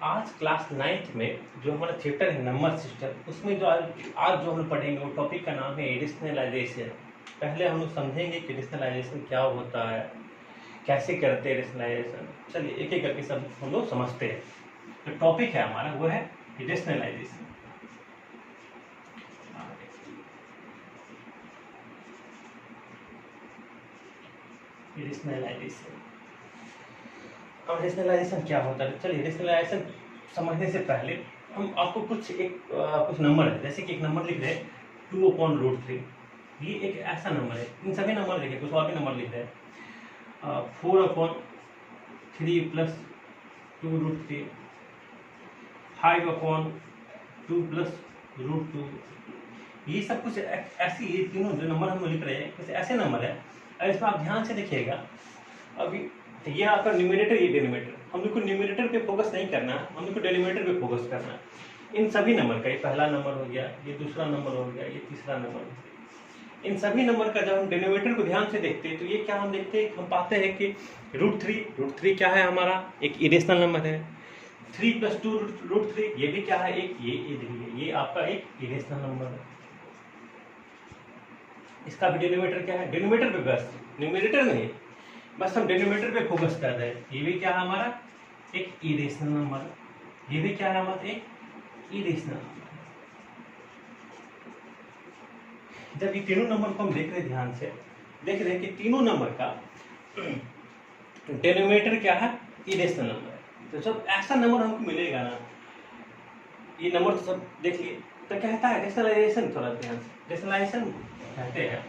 आज class 9th में जो हमारा चैप्टर है नंबर सिस्टम, उसमें जो आज जो हम पढ़ेंगे वो टॉपिक का नाम है एडिशनलाइजेशन। पहले हम लोग समझेंगे कि एडिशनलाइजेशन क्या होता है, कैसे करते हैं एडिशनलाइजेशन। चलिए एक एक करके सब हम लोग समझते हैं। तो टॉपिक है हमारा वो है एडिशनलाइजेशन। एडिशनलाइजेशन, अब एडिशनलाइजेशन क्या होता है? चलिए एडिशनलाइजेशन समझने से पहले हम आपको कुछ नंबर है, जैसे कि एक नंबर लिख रहे हैं 2/√3। ये एक ऐसा नंबर है, इन सभी नंबर लिखे, कुछ और भी नंबर लिख रहे हैं 4/3 + 2√3, 5/2 + √2। ये सब कुछ ऐसी, ये तीनों जो नंबर हम लिख रहे हैं कुछ ऐसे नंबर है। और इसमें आप ध्यान से देखिएगा, अभी ये आपका न्यूमरेटर, ये डिनोमिनेटर, हम लोग को न्यूमरेटर पे फोकस नहीं करना है, हम लोग को डिनोमिनेटर पे फोकस करना है। इन सभी नंबर का, ये पहला नंबर हो गया, ये दूसरा नंबर हो गया, ये तीसरा नंबर हो गया, इन सभी नंबर का जब हम डिनोमिनेटर को ध्यान से देखते हैं तो ये क्या हम देखते हैं, हम पाते हैं कि √3 क्या है हमारा, एक इरेशनल नंबर है। 3 + 2√3 ये भी क्या है, एक ये आपका एक इरेशनल नंबर है। इसका भी डिनोमिनेटर क्या है, डिनोमिनेटर पे बस, न्यूमरेटर नहीं, बस हम डिनोमिनेटर पे फोकस कर रहे हैं। ये भी क्या है हमारा, एक इरेशनल नंबर, ये भी क्या है हमारा, एक इरेशनल नंबर। जब ये तीनों नंबर को हम देख रहे हैं, ध्यान से देख रहे हैं कि तीनों नंबर का डिनोमिनेटर क्या है, इरेशनल नंबर है। तो जब ऐसा नंबर हमको मिलेगा ना, ये नंबर तो सब देख लिए, तो कहता है रेशनलाइजेशन। थोड़ा ध्यान से, रेशनलाइजेशन कहते हैं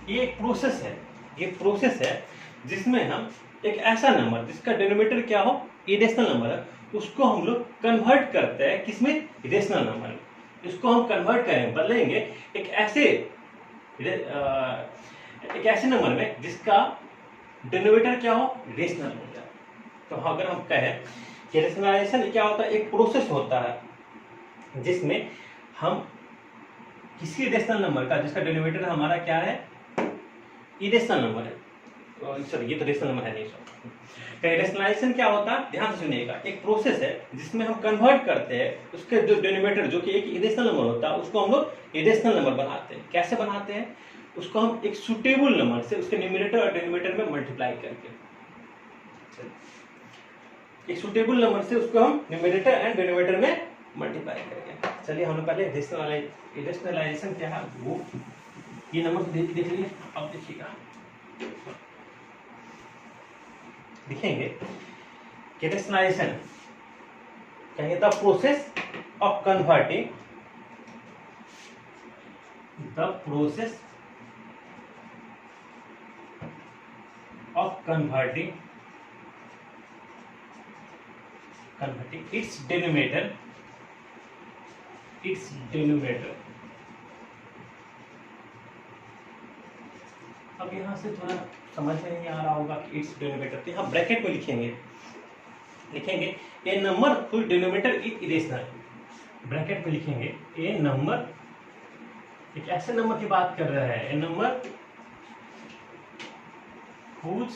ये एक प्रोसेस है, ये प्रोसेस है जिसमें हम एक ऐसा नंबर जिसका डिनोमिनेटर क्या हो, इरेशनल नंबर है, उसको हम लोग कन्वर्ट करते हैं किसमें, इरेशनल नंबर में। इसको हम कन्वर्ट करें, बदलेंगे एक ऐसे नंबर में जिसका डिनोमिनेटर क्या हो, रेशनल हो जाए। तो अगर हम कहें कि रेशनलाइजेशन क्या होता है, एक प्रोसेस होता है जिसमें हम किसी रेशनल नंबर का, जिसका डिनोमिनेटर हमारा क्या है, इरेशनल नंबर है, सॉरी ये तो रेशनल नंबर है नहीं, सॉरी। रेशनलाइजेशन क्या होता है, ध्यान से सुनिएगा, एक प्रोसेस है जिसमें हम कन्वर्ट करते हैं उसके जो डिनोमिनेटर जो कि एक इरेशनल नंबर होता है, उसको हम लोग इरेशनल नंबर बनाते हैं। कैसे बनाते हैं, उसको हम एक सुटेबल नंबर से उसके न्यूमरेटर और डिनोमिनेटर में मल्टीप्लाई करके, एक सुटेबल नंबर से उसको हम न्यूमरेटर एंड डिनोमिनेटर में मल्टीप्लाई करेंगे। चलिए हम लोग पहले रेशनलाइजेशन क्या है वो, ये नंबर देख लीजिए। अब देखिएगा, लिखेंगे कि रेशनलाइजेशन कहेंगे the process of converting, the process of converting its denominator अब यहां से थोड़ा समझ में नहीं आ रहा होगा कि इट्स डिनोमिनेटर, तो यहाँ ब्रैकेट में लिखेंगे a number whose denominator is irrational. Bracket में लिखेंगे ए नंबर, एक ऐसे नंबर की बात कर रहा है, a number whose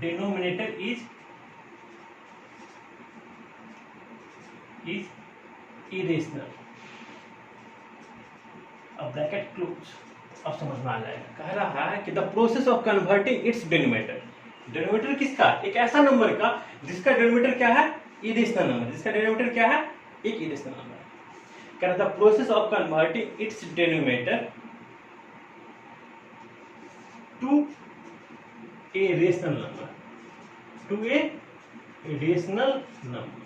denominator is irrational. अब ब्रैकेट क्लोज, अब समझ में आ जाएगा। कह रहा है कि the process of converting its denominator, denominator किसका, एक ऐसा नंबर का जिसका डिनोमिनेटर क्या है, इरेशनल नंबर, जिसका डिनोमिनेटर क्या है, एक इरेशनल नंबर। कह रहा था process of converting its denominator to a rational number, to a rational number.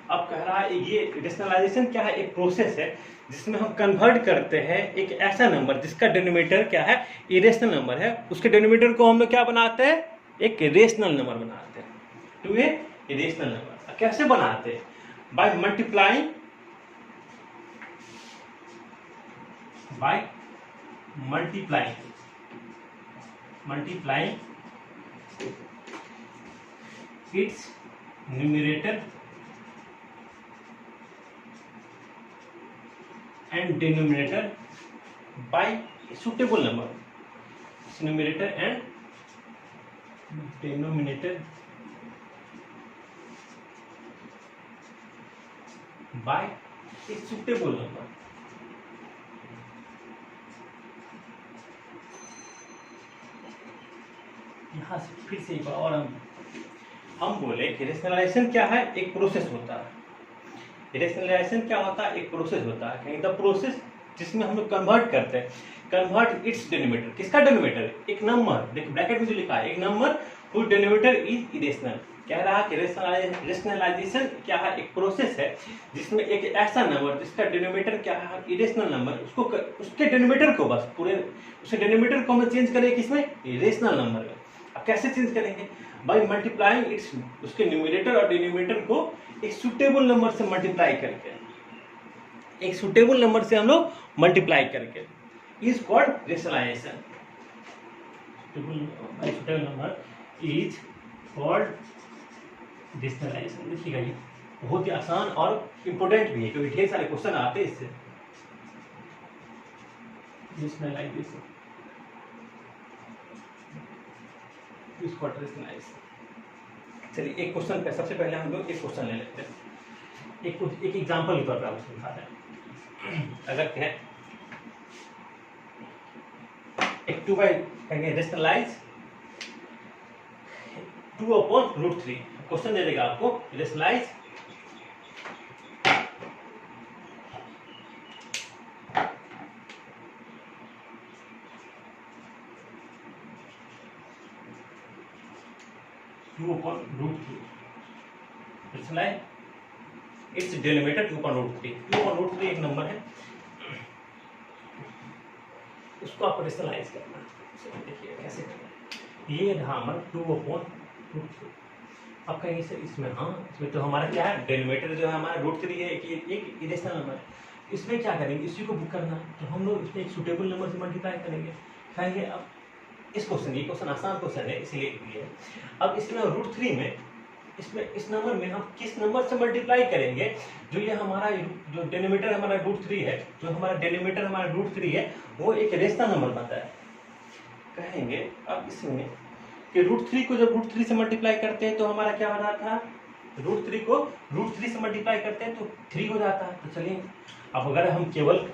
अब कह रहा है ये रेशनलाइजेशन क्या है, एक प्रोसेस है जिसमें हम कन्वर्ट करते हैं एक ऐसा नंबर जिसका डिनोमिनेटर क्या है, इरेशनल नंबर है, उसके डिनोमिनेटर को हम लोग क्या बनाते हैं, एक रेशनल नंबर बनाते हैं, टू ए रेशनल नंबर। कैसे बनाते हैं, by multiplying its numerator and denominator by suitable number, numerator and denominator by a suitable number। यहाँ से फिर से एक बार और हम बोले कि रेशनलाइजेशन क्या है, एक प्रोसेस होता है। रेशनलाइजेशन क्या होता है, एक प्रोसेस होता है। कहीं द प्रोसेस जिसमें हम लोग कन्वर्ट करते हैं, कन्वर्ट इट्स डेनोमिनेटर। किसका डेनोमिनेटर? एक नंबर, देखो ब्रैकेट में जो लिखा है, एक number whose denominator is irrational. कह रहा है कि रेशनलाइजेशन क्या है, एक प्रोसेस है जिसमें एक ऐसा नंबर जिसका डेनोमिनेटर क्या है, इरेशनल नंबर, उसको उसके डेनोमिनेटर को बस पूरे उसके डेनोमिनेटर को हम चेंज करें किसमें, इरेशनल नंबर में। अब कैसे चेंज करेंगे? बाय मल्टीप्लाइंग इट्स, उसके न्यूमरेटर और डिनोमिनेटर को एक सुटेबल नंबर से मल्टीप्लाई करके, एक सुटेबल नंबर से हम लोग मल्टीप्लाई करके, is called rationalisation. Suitable number is called rationalisation. देखिएगा ये बहुत ही आसान और इंपोर्टेंट भी है क्योंकि ढेर सारे क्वेश्चन आते हैं इससे। Rationalisation is called rationalisation. चलिए एक क्वेश्चन पे सबसे पहले हम लोग एक क्वेश्चन ले लेते हैं, एक एग्जांपल के तौर पर आपको समझाते हैं। अगर कहें एक 2 बाई कहेंगे रेशनलाइज 2/√3, क्वेश्चन दे देगा आपको रेशनलाइज 2/√3, रेशनलाइज इट्स डेनोमिनेटर 2/√3। 2/√3 एक नंबर है, उसको आप रेशनलाइज करना है। देखिए कैसे करना। ये रहा हमारा 2/√3। अब कहेंगे सर इसमें, हाँ इसमें तो हमारा क्या है, डेनोमिनेटर जो है हमारा √3 है, एक इरेशनल नंबर है। इसमें क्या करेंगे, इसी को बुक करना है तो हम लोग इसमें एक सुटेबल नंबर से मल्टीप्लाई करेंगे। कहेंगे अब इस क्वेश्चन, ये क्वेश्चन आसान क्वेश्चन है इसीलिए ये। अब इसमें √3 में, इसमें इस नंबर में हम किस नंबर से मल्टीप्लाई करेंगे, जो ये हमारा जो डेनोमिनेटर हमारा √3 है, जो हमारा डेनोमिनेटर हमारा √3 है, वो एक रेशनल नंबर बनता है। कहेंगे अब इसमें कि √3 को जब √3 से मल्टीप्लाई करते हैं तो हमारा क्या हो रहा था, √3 को √3 से मल्टीप्लाई करते हैं तो 3 हो जाता है। तो चलिए अब अगर हम केवल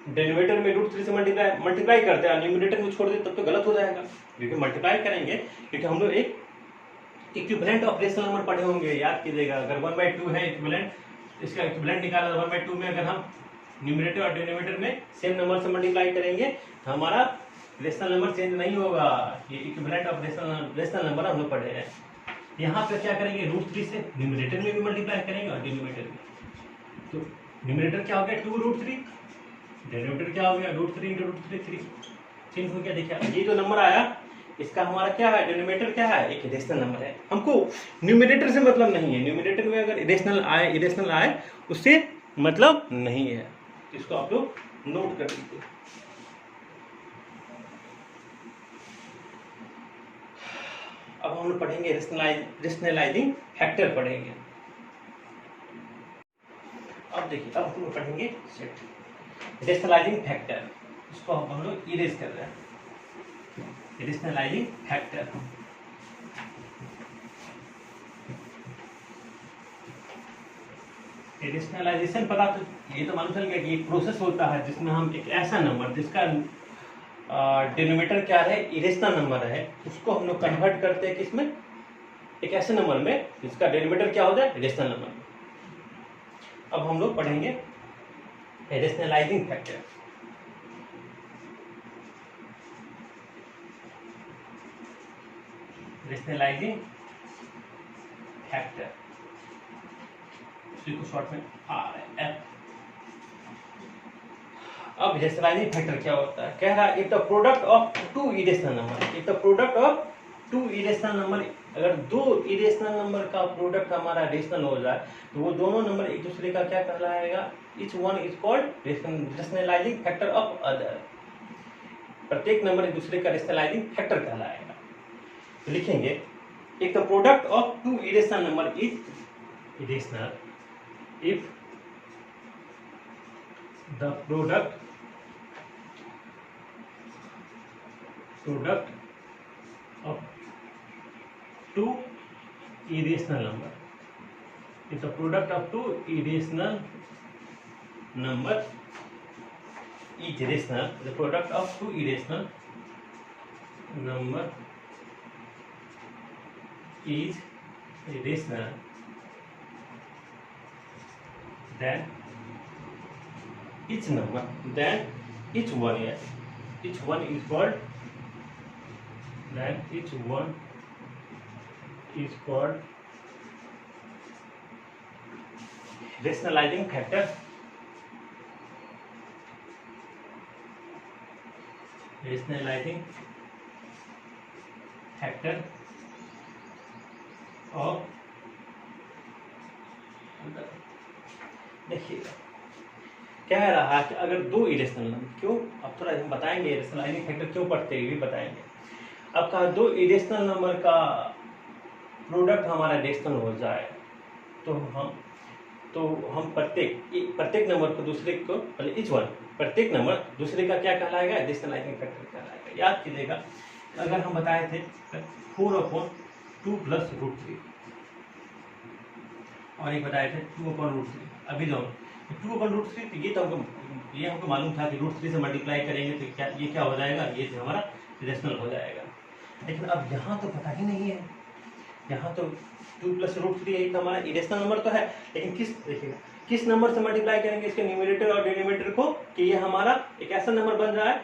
डेनोमिनेटर में √3 से मल्टीप्लाई करते हैं, न्यूमरेटर को छोड़ दें तब तो गलत हो जाएगा, क्योंकि मल्टीप्लाई करेंगे, क्योंकि हम लोग एक इक्विवेलेंट ऑफ रेशनल नंबर पढ़े होंगे, याद कीजिएगा। अगर 1/2 है इक्विवेलेंट, इसका इक्विवेलेंट निकाला 1/2 में अगर हम न्यूमरेटर और डिनोमिनेटर में सेम नंबर से मल्टीप्लाई करेंगे तो हमारा रेशनल नंबर चेंज नहीं होगा। ये इक्विवेलेंट ऑफ रेशनल नंबर हम लोग पढ़े हैं। यहाँ पे क्या करेंगे, √3 से न्यूमरेटर में भी मल्टीप्लाई करेंगे और डिनोमिनेटर में। तो न्यूमरेटर क्या हो गया 2√3, डिनोमिनेटर क्या हो गया √3 × √3 3 चेंज हो गया। देखिए ये जो नंबर आया इसका हमारा क्या है, डिनोमिनेटर क्या है, एक रेशनल नंबर है। हमको न्यूमरेटर से मतलब नहीं है, न्यूमरेटर में अगर इरेशनल आए उससे मतलब नहीं है। इसको आप लोग नोट कर लीजिए। अब हम लोग पढ़ेंगे रेशनलाइजिंग फैक्टर पढ़ेंगे। अब देखिए अब हम लोग पढ़ेंगे रेशनलाइजिंग फैक्टर, इसको हम लोग इरेज कर रहे हैं। रेशनलाइजिंग फैक्टर, रेशनलाइजेशन पता तो ये तो मालूम चल गया कि एक प्रोसेस होता है जिसमें हम एक ऐसा नंबर जिसका डिनोमिनेटर क्या है, इरेशनल नंबर है, उसको हम लोग कन्वर्ट करते हैं किसमें, एक ऐसे नंबर में जिसका डिनोमिनेटर क्या होता है, रेशनल नंबर। अब हम लोग पढ़ेंगे रेशनलाइजिंग फैक्टर। रेशनलाइजिंग फैक्टर, उसी को शॉर्ट में RF। अब रेशनलाइजिंग फैक्टर क्या होता है, कह रहा है if the product of 2 irrational number, if the product of 2 irrational number, अगर 2 इरेशनल नंबर का प्रोडक्ट हमारा रेशनल हो जाए तो वो दोनों नंबर एक दूसरे का क्या कहलाएगा, each one is called rationalising factor of other. प्रत्येक नंबर एक दूसरे का रेशनलाइजिंग फैक्टर कहलाएगा। तो लिखेंगे if the product of 2 irrational number is irrational, if the product of two irrational number. If the product of two irrational number is rational, the product of two irrational number is rational, then each number, then each one is called, then each one is called rationalizing factor. Rationalizing factor of, देखिएगा कह रहा है कि अगर दो irrational number, क्यों अब थोड़ा हम बताएंगे रेशनलाइजिंग फैक्टर क्यों पढ़ते हैं ये भी बताएंगे। अब कहा दो इरेशनल नंबर का प्रोडक्ट हमारा रेशनल हो जाए तो हम प्रत्येक नंबर को दूसरे को, मतलब इच वन, प्रत्येक नंबर दूसरे का क्या कहलाएगा, रेशनलाइजिंग फैक्टर कहलाएगा। याद कीजिएगा अगर हम बताए थे 4/2 + √3 और एक बताए थे 2/√3। अभी जो 2/√3 तो ये हमको मालूम था कि √3 से मल्टीप्लाई करेंगे तो ये क्या हो जाएगा, ये जो हमारा रेशनल हो जाएगा। लेकिन अब यहाँ तो पता ही नहीं है, यहाँ तो 2 + √3 एक हमारा इरेशनल नंबर तो है, लेकिन किस नंबर से मल्टीप्लाई करेंगे इसके न्यूमरेटर और डिनोमिनेटर को कि ये हमारा एक ऐसा नंबर बन रहा है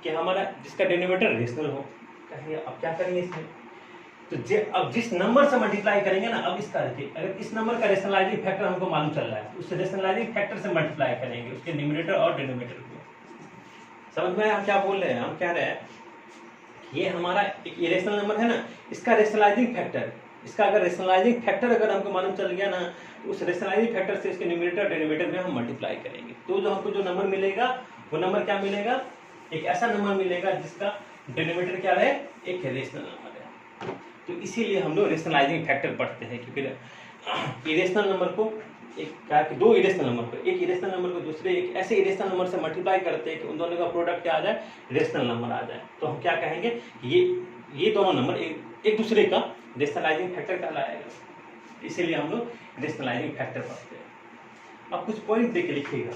कि हमारा जिसका डिनोमिनेटर रेशनल हो। कहेंगे अब क्या करेंगे इसमें, तो अब जिस नंबर से मल्टीप्लाई करेंगे ना, अब इसका देखिए अगर इस नंबर का रेशनलाइजिंग फैक्टर हमको मालूम चल रहा है तो उस रेशनलाइजिंग फैक्टर से मल्टीप्लाई करेंगे उसके न्यूमरेटर और डिनोमिनेटर को। समझ में हम क्या बोल रहे हैं, हम कह रहे हैं ये हमारा एक इरेशनल नंबर है ना, इसका रेशनलाइजिंग फैक्टर, इसका अगर रेशनलाइजिंग फैक्टर अगर हमको मालूम चल गया ना तो उस रेशनलाइजिंग फैक्टर से इसके न्यूमरेटर डिनोमिनेटर में हम मल्टीप्लाई करेंगे तो जो हमको जो नंबर मिलेगा वो नंबर क्या मिलेगा, एक ऐसा नंबर मिलेगा जिसका डिनोमिनेटर क्या है, एक रेशनल नंबर है। तो इसीलिए हम लोग रेशनलाइजिंग फैक्टर पढ़ते हैं क्योंकि इरेशनल नंबर को दो इरेशनल नंबर को, एक इरेशनल नंबर को दूसरे एक ऐसे इरेशनल नंबर से मल्टीप्लाई करते हैं कि उन दोनों का प्रोडक्ट क्या आ जाए, रेशनल नंबर आ जाए। तो हम क्या कहेंगे, ये दोनों नंबर एक दूसरे का रेशनलाइजिंग फैक्टर कहलाएगा। इसीलिए हम लोग रेशनलाइजिंग फैक्टर पढ़ते हैं। अब कुछ पॉइंट देके लिखिएगा,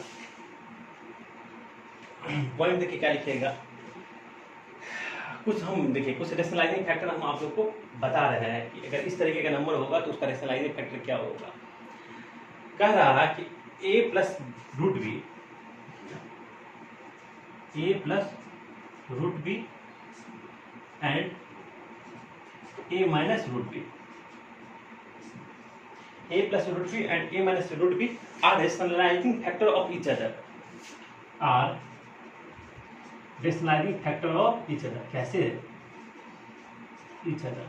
पॉइंट देके क्या लिखिएगा, कुछ हम देखिए कुछ रेशनलाइजिंग फैक्टर हम आप लोग को बता रहे हैं कि अगर इस तरीके का नंबर होगा तो उसका रेशनलाइजिंग फैक्टर क्या होगा। कह रहा है कि a + √b, a + √b and a - √b, a + √b and a - √b are rationalizing factor of each other, are rationalizing factor of each other। कैसे each other,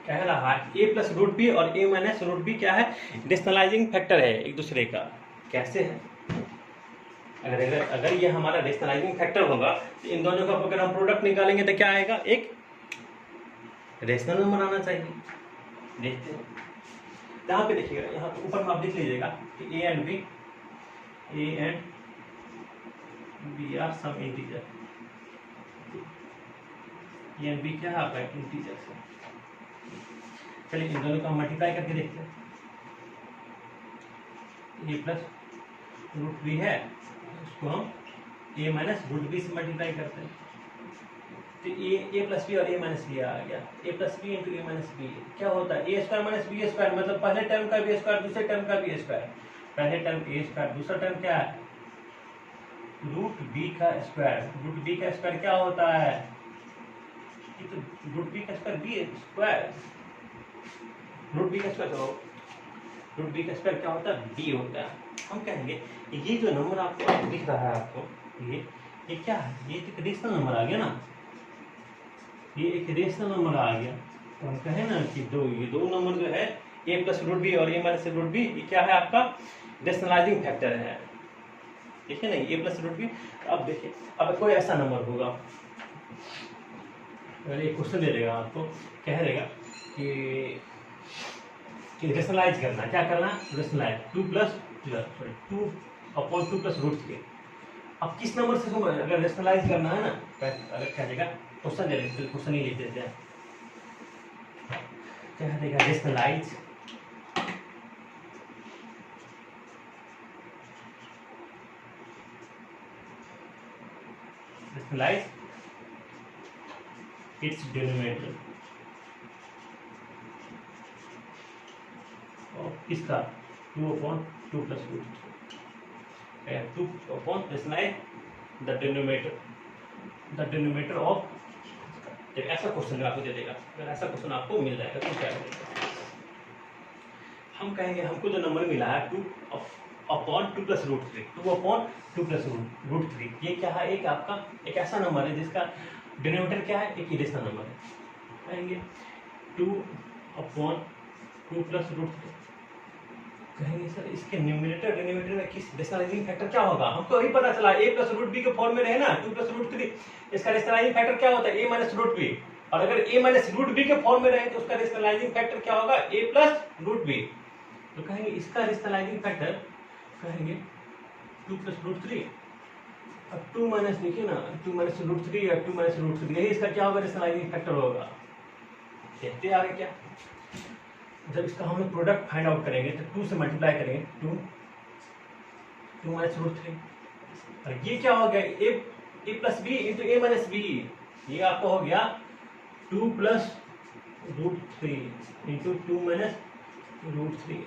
कह रहा है a + √b और a - √b क्या है, रेशनलाइजिंग फैक्टर है एक दूसरे का। कैसे है, अगर ये हमारा रेशनलाइजिंग फैक्टर होगा तो इन दोनों का अगर हम प्रोडक्ट निकालेंगे तो क्या आएगा, एक रेशनल नंबर आना चाहिए। देखते हैं यहाँ पे देखिएगा, यहाँ पे ऊपर में आप लिख लीजिएगा कि a and b are some integer, a and b क्या है आपका इंटीजर है। चलिए इन दोनों का मल्टीप्लाई करके देखते हैं। a + √b है, उसको हम a - √b से मल्टीप्लाई करते हैं तो a + b और a - b आ गया। a + b × a - b क्या होता है, a² - b² मतलब पहले टर्म का b² दूसरे टर्म का b²। पहले टर्म a², दूसरा टर्म क्या है, √b²। √b² क्या होता है, ये तो √b² b², √b² क्या होता है, b होता है। हम कहेंगे ये जो नंबर आपको दिख रहा है आपको, ये क्या है, ये एक रेशनल नंबर आ गया ना, ये एक रेशनल नंबर आ गया। तो हम कहें ना कि ये दो नंबर जो है a + √b और a - √b ये क्या है आपका रेशनलाइजिंग फैक्टर है। ठीक है ना, a + √b। अब देखिए अब कोई ऐसा नंबर होगा, अगर एक क्वेश्चन दे देगा आपको, कह देगा कि रेशनलाइज करना, क्या करना, रेशनलाइज 2/2 + √3। अब किस नंबर से अगर रेशनलाइज करना है ना, अगर क्या देगा क्वेश्चन दे देगा, क्वेश्चन ही लिख देते हैं क्या देगा, रेशनलाइज its denominator और किसका 2/2 plus root 2 rationalize the denominator of, जब ऐसा क्वेश्चन आपको दे देगा, अगर ऐसा क्वेश्चन आपको मिल जाएगा तो क्या करेगा, हम कहेंगे हमको जो नंबर मिला है 2/2 प्लस रूट 3, 2/2 प्लस रूट 3, ये क्या है, एक आपका एक ऐसा नंबर है जिसका डिनोमिनेटर क्या है, एक इरेशनल नंबर है। कहेंगे 2/2 प्लस रूट 3, कहेंगे सर इसके न्यूमरेटर डिनोमिनेटर में किस रेशनलाइजिंग फैक्टर क्या होगा, हमको अभी पता चला a प्लस रूट बी के फॉर्म में रहे ना 2 प्लस रूट 3, इसका रेशनलाइजिंग फैक्टर क्या होता है a माइनस रूट बी, और अगर a माइनस रूट बी के फॉर्म में रहे तो उसका रेशनलाइजिंग फैक्टर क्या होगा a प्लस रूट बी। तो कहेंगे इसका रेशनलाइजिंग फैक्टर कहेंगे 2 प्लस रूट 3 और 2 माइनस, देखिए ना 2 माइनस रूट 3 या 2 माइनस रूट 3, यही इसका क्या होगा, रेशनलाइजिंग फैक्टर होगा। देखते आ रहे क्या, जब इसका हम लोग प्रोडक्ट फाइंड आउट करेंगे तो 2 से मल्टीप्लाई करेंगे 2 माइनस रूट 3, और ये क्या हो गया a plus B into a minus B, ये आपको हो गया 2 plus root 3 into 2 minus root 3,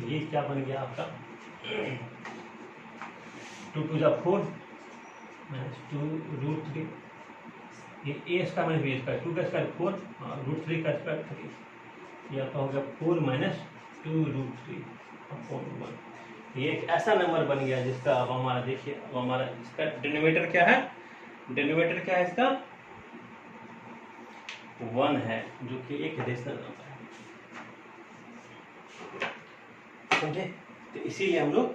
ये क्या बन गया आपका 2 टू जा 4 माइनस 2 रूट 3, ये a square minus b square, 2 का स्क्वायर 4 और रूट 3 का स्क्वायर 3, या तो होगा 4 माइनस 2 रूट 3 अपॉन 1। ये एक ऐसा नंबर बन गया जिसका अब हमारा देखिए, अब हमारा इसका डिनोमिनेटर क्या है, डिनोमिनेटर क्या है इसका 1 है, जो कि एक रेशनल नंबर है, समझे। तो इसीलिए हम लोग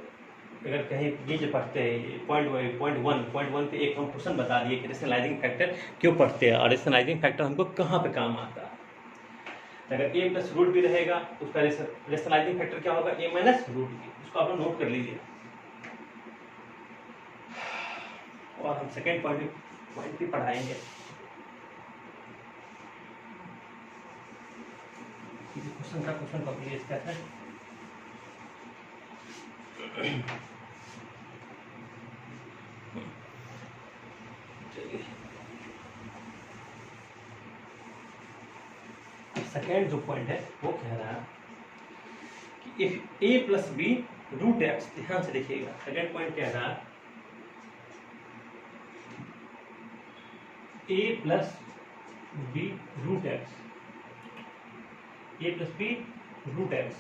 अगर कहीं ये जो पढ़ते हैं पॉइंट वन पे एक हम क्वेश्चन बता दिए कि रेशनलाइजिंग फैक्टर क्यों पढ़ते हैं और रेशनलाइजिंग फैक्टर हमको कहाँ पे काम आता है। अगर a प्लस रूट भी रहेगा उसका रेशनलाइजिंग फैक्टर क्या होगा a माइनस रूट बी, उसको आप लोग नोट कर लीजिए। और हम सेकेंड पॉइंट भी पढ़ाएंगे, क्वेश्चन का क्वेश्चन कंप्लीट करते हैं। चलिए सेकेंड जो पॉइंट है वो कह रहा है कि if a plus b root x, ध्यान से देखिएगा, सेकेंड पॉइंट कह रहा है a plus b root x, a plus b root x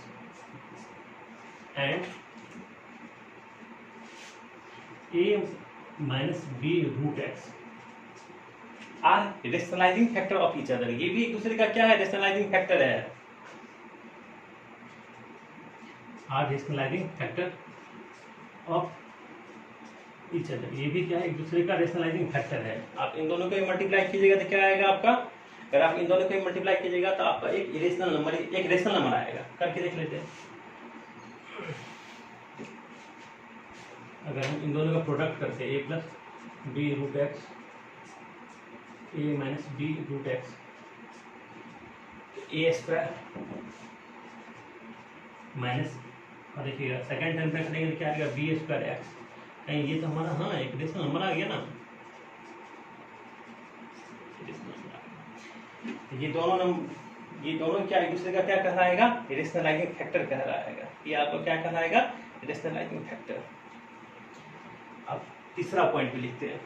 and a minus b root x are rationalising factor of each other, ये भी एक दूसरे का क्या है, रेशनलाइजिंग फैक्टर है, are rationalising factor of each other, ये भी क्या है, एक दूसरे का रेशनलाइजिंग फैक्टर है। आप इन दोनों को मल्टीप्लाई कीजिएगा तो क्या आएगा आपका, अगर आप इन दोनों को मल्टीप्लाई कीजिएगा तो आपका एक रेशनल नंबर, एक रेशनल नंबर आएगा, करके देख लेते हैं। अगर हम इन दोनों का प्रोडक्ट करते हैं a plus b root x a minus b root x, a square minus, और देखिएगा सेकेंड टर्म पे करेंगे तो क्या आएगा बी स्क्वायर एक्स, कहीं ये तो हमारा हाँ एक रेशनल नंबर आ गया ना, ये दोनों क्या एक दूसरे का क्या कहलाएगा, रेशनलाइजिंग फैक्टर कहलाएगा, ये आपको क्या कहलाएगा, रेशनलाइजिंग फैक्टर। अब तीसरा पॉइंट भी लिखते हैं,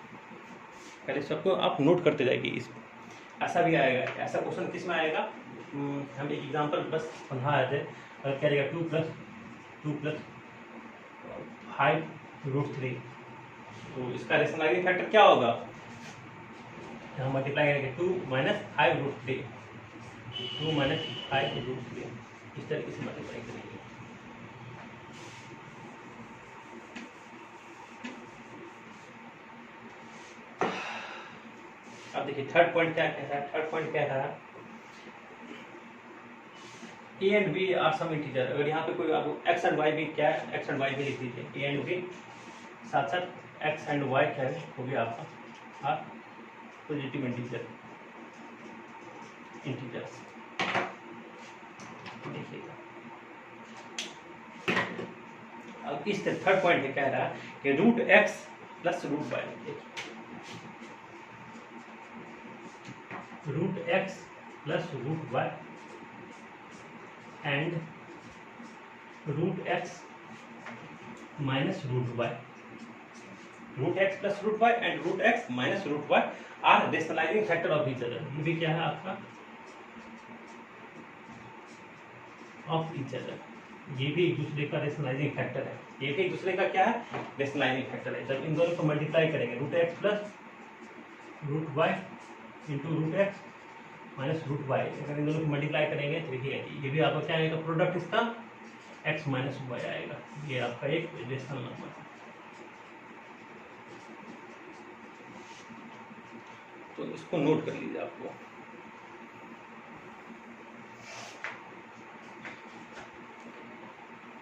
पहले सबको आप नोट करते जाइए, इस ऐसा भी आएगा, ऐसा क्वेश्चन किस में आएगा, हम एक एग्जांपल बस समझा रहे थे, अगर क्या रहेगा 2 प्लस 5 रूट 3, तो इसका रेशनलाइजिंग फैक्टर क्या होगा, हम मल्टीप्लाई करेंगे 2 माइनस 5 रूट 3, 2 माइनस 5 रूट 3, इस तरीके से मल्टीप्लाई करेंगे। अब देखिए थर्ड पॉइंट क्या कहता है, थर्ड पॉइंट क्या कह रहा है, a and b are some integer, अगर यहाँ पे कोई आपको एक्स एंड वाई भी क्या है, एक्स एंड वाई भी लिख दीजिए, ए एंड बी साथ साथ एक्स एंड वाई क्या है, वो भी आपका आर पॉजिटिव इंटीजर्स। देखिएगा, अब इस थर्ड पॉइंट में कह रहा है कि root x plus root y, root x plus root y and root x minus root y, root x plus root y and root x minus root y are rationalising factor of each other. ये भी क्या है आपका of each other, ये भी एक दूसरे का रेशनलाइजिंग फैक्टर है, ये भी एक दूसरे का क्या है रेशनलाइजिंग फैक्टर है। जब इन दोनों को मल्टीप्लाई करेंगे root x plus root y into root x minus root y, अगर इन दोनों को मल्टीप्लाई करेंगे तो देखिए ये भी आपका क्या आएगा प्रोडक्ट इसका एक्स माइनस वाई आएगा, ये आपका एक रेशनल नंबर है। तो इसको नोट कर लीजिए आपको।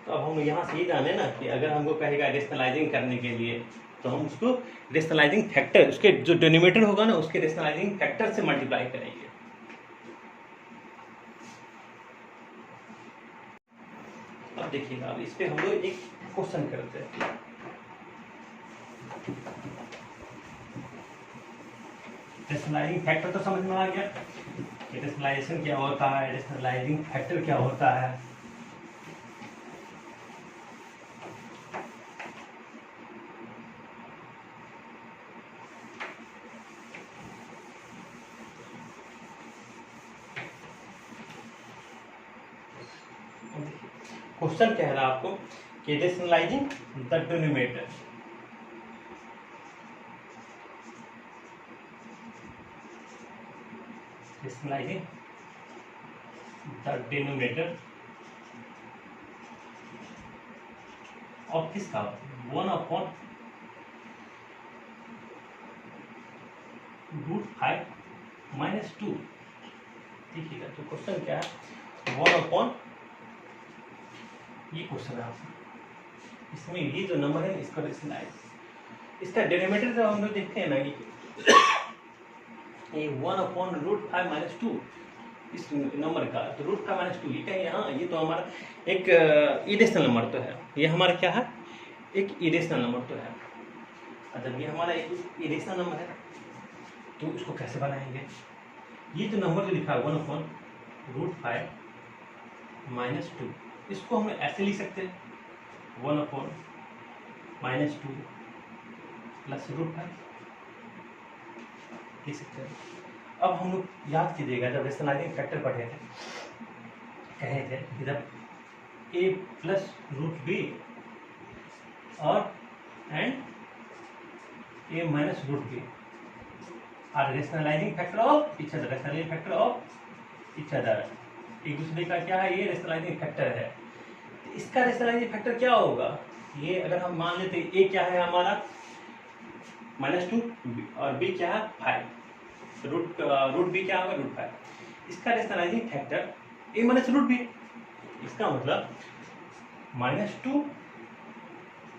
तो अब हम यहाँ से ये जाने ना कि अगर हमको कहेगा रेशनलाइजिंग करने के लिए तो हम उसको रेशनलाइजिंग फैक्टर, उसके जो डिनोमिनेटर होगा ना उसके रेशनलाइजिंग फैक्टर से मल्टीप्लाई करेंगे। अब देखिएगा, अब इस पे हम लोग एक क्वेश्चन करते हैं। रेशनलाइजिंग फैक्टर तो समझ में आ गया कि रेशनलाइजेशन क्या होता है, रेशनलाइजिंग फैक्टर क्या होता है। क्वेश्चन कह रहा है आपको कि rationalising the denominator, rationalising the denominator of किसका 1/√5 - 2। देखिएगा तो क्वेश्चन क्या है 1/, ये क्वेश्चन है आपका, इसमें ये जो नंबर है इसका रेशनलाइज, इसका डिनोमिनेटर जब हम लोग देखते हैं ना ये 1/√5 - 2 इस नंबर का, तो √5 - 2 ये क्या है, हाँ ये तो हमारा एक इरेशनल नंबर तो है, ये हमारा क्या है एक इरेशनल नंबर तो है। जब ये हमारा एक इरेशनल नंबर है तो इसको कैसे बनाएंगे, ये जो नंबर जो लिखा है 1/√5 - 2, इसको हम ऐसे लिख सकते हैं 1/-2 प्लस √5 लिख सकते हैं। अब हम लोग याद कीजिएगा जब रेशनलाइजिंग फैक्टर पढ़े थे, कहे थे कि जब a प्लस √b और and a minus √b are rationalising factor of each other, rationalising factor of each other, एक दूसरे का क्या है ये रेशनलाइजिंग फैक्टर है। इसका रेशनलाइजिंग फैक्टर क्या होगा, ये अगर हम मान लेते हैं a क्या है हमारा -2 और b क्या है 5, रूट b क्या होगा √5, इसका rationalising factor a minus √b, इसका मतलब -2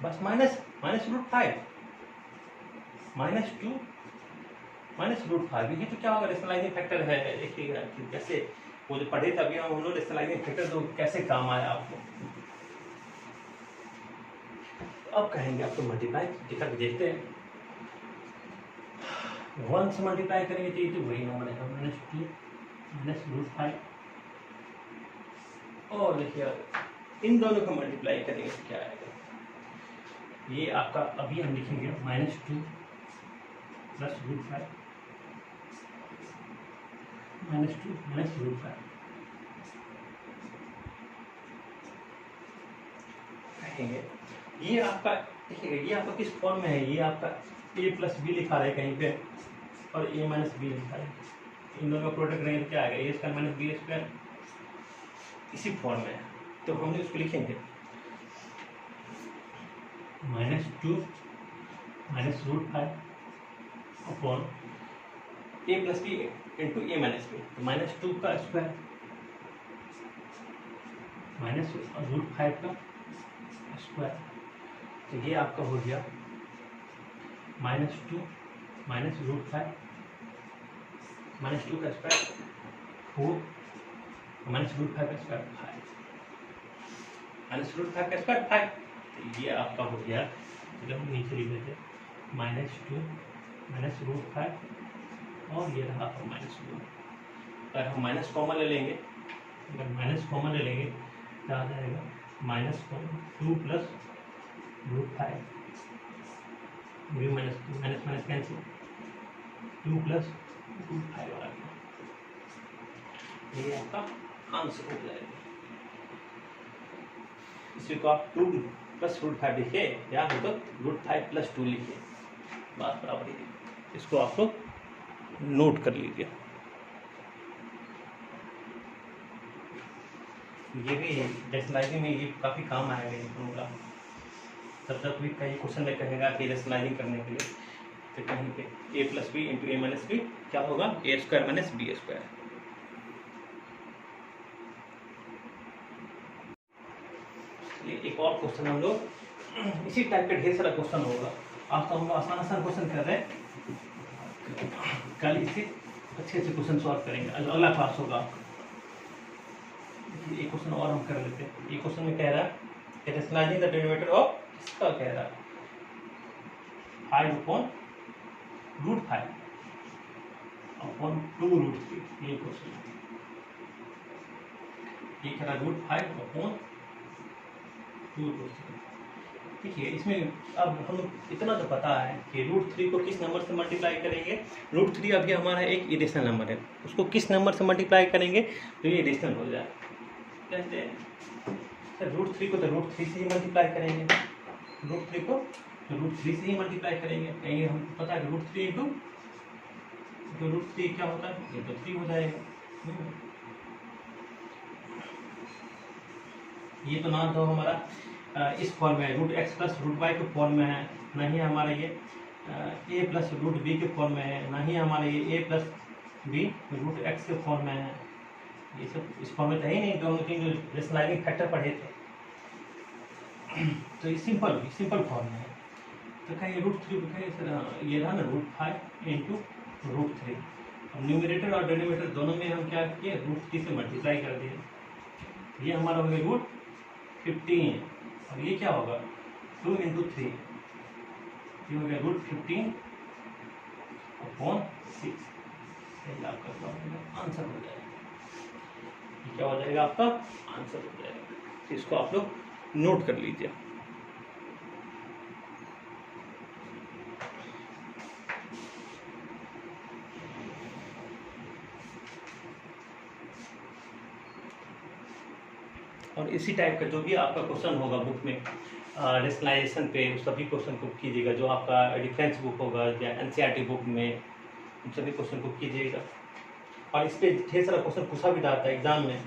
बस माइनस √5 -2 -√5, ये तो क्या होगा रेशनलाइजिंग फैक्टर है। देखिएगा कैसे वो जो पढ़े थे अभी हम लोग रेशनलाइजिंग फैक्टर तो कैसे काम आया आपको। अब कहेंगे आपको मल्टीप्लाई दिखा के देखते हैं, 1 से मल्टीप्लाई करेंगे तो ये तो वही नंबर है -2 -√5, और देखिए इन दोनों को मल्टीप्लाई करेंगे तो क्या आएगा, ये आपका अभी हम लिखेंगे -2 प्लस √5 -2 -√5 कहेंगे। ये आपका देखिएगा ये आपका किस फॉर्म में है, ये आपका a प्लस बी लिखा है कहीं पे और a माइनस बी लिखा है, इन दोनों का प्रोडक्ट रहेंगे क्या आएगा a square minus b square, इसी फॉर्म में है। तो हम इसको लिखेंगे -2 -√5 upon a plus B into a minus b, -2 का स्क्वायर -√5 का स्क्वायर, तो ये आपका हो गया -2 -√5 -2 का स्क्वायर 4 माइनस रूट 5 का स्क्वायर 5, माइनस रूट 5 का स्क्वायर 5। तो ये आपका हो गया, चलो हम नीचे लिख देते -2 माइनस रूट 5 और ये रहा आपका -2। अगर हम माइनस कॉमन ले लेंगे, अगर माइनस कॉमन ले लेंगे तो आ जाएगा -2 प्लस रूट 5, भी minus minus cancel, 2 plus root 5 आ गया। ये आपका आंसर हो जाएगा। इसी को आप 2 प्लस रूट 5 लिखिए या तो रूट 5 प्लस 2 लिखिए, बात बराबर ही। इसको आप लोग नोट कर लीजिए। ये भी रेशनलाइजिंग में ये काफ़ी काम आएगा इन फॉर्मूला। तब तक भी कई क्वेश्चन में कहेगा कि रेशनलाइजिंग करने के लिए तो कहीं पे a plus B into a minus b क्या होगा, ए स्क्वायर माइनस बी स्क्वायर। एक और क्वेश्चन हम लोग इसी टाइप का ढेर सारा क्वेश्चन होगा। आज तो हम लोग आसान आसान क्वेश्चन कर रहे हैं, कल इसे अच्छे अच्छे क्वेश्चन सॉल्व करेंगे, अगला क्लास होगा। एक क्वेश्चन और हम कर लेते हैं। ये क्वेश्चन में कह रहा है रेशनलाइजिंग द डेरिवेटिव ऑफ, इसका कह रहा है 5/√5 अपॉन 2√3। ये क्वेश्चन ये कह रहा है √5/2√3। देखिए इसमें अब हम इतना तो पता है कि √3 को किस नंबर से मल्टीप्लाई करेंगे। √3 अभी हमारा एक इरेशनल नंबर है, उसको किस नंबर से मल्टीप्लाई करेंगे तो ये इरेशनल हो जाए। कहते हैं सर √3 को तो √3 से ही मल्टीप्लाई करेंगे, √3 को तो √3 से ही मल्टीप्लाई करेंगे। कहेंगे हम पता है √3 इंटू तो √3 क्या होता है, ये तो 3 हो जाएगा। ये तो ना तो हमारा इस फॉर्म में √x प्लस √y के फॉर्म में है, ना ही हमारा ये a प्लस √b के फॉर्म में है, ना ही हमारा ये a प्लस b √x के फॉर्म में है। ये सब इस फॉर्म में तो है ही नहीं, तो हम लोग जो रेशनलाइजिंग फैक्टर पढ़े थे तो ये सिंपल फॉर्म में है। तो कहीं √3 को कहीं सर ये रहा ना √5 इंटू √3। अब न्यूमरेटर और डिनोमिनेटर दोनों में हम क्या किए, √3 से मल्टीप्लाई कर दिए। ये हमारा हो गया √15 और ये क्या होगा 2 इंटू 3, ये हो गया √15/6। यही आपका आंसर हो जाएगा। ये क्या हो जाएगा, आपका आंसर हो जाएगा। तो इसको आप लोग नोट कर लीजिए। और इसी टाइप का जो भी आपका क्वेश्चन होगा बुक में रेशनलाइजेशन पे, उस सभी क्वेश्चन को कीजिएगा। जो आपका डिफेंस बुक होगा या एनसीईआरटी बुक में, उन सभी क्वेश्चन को कीजिएगा। और इस पर ढेर सारा क्वेश्चन पूछा भी जाता है एग्जाम में।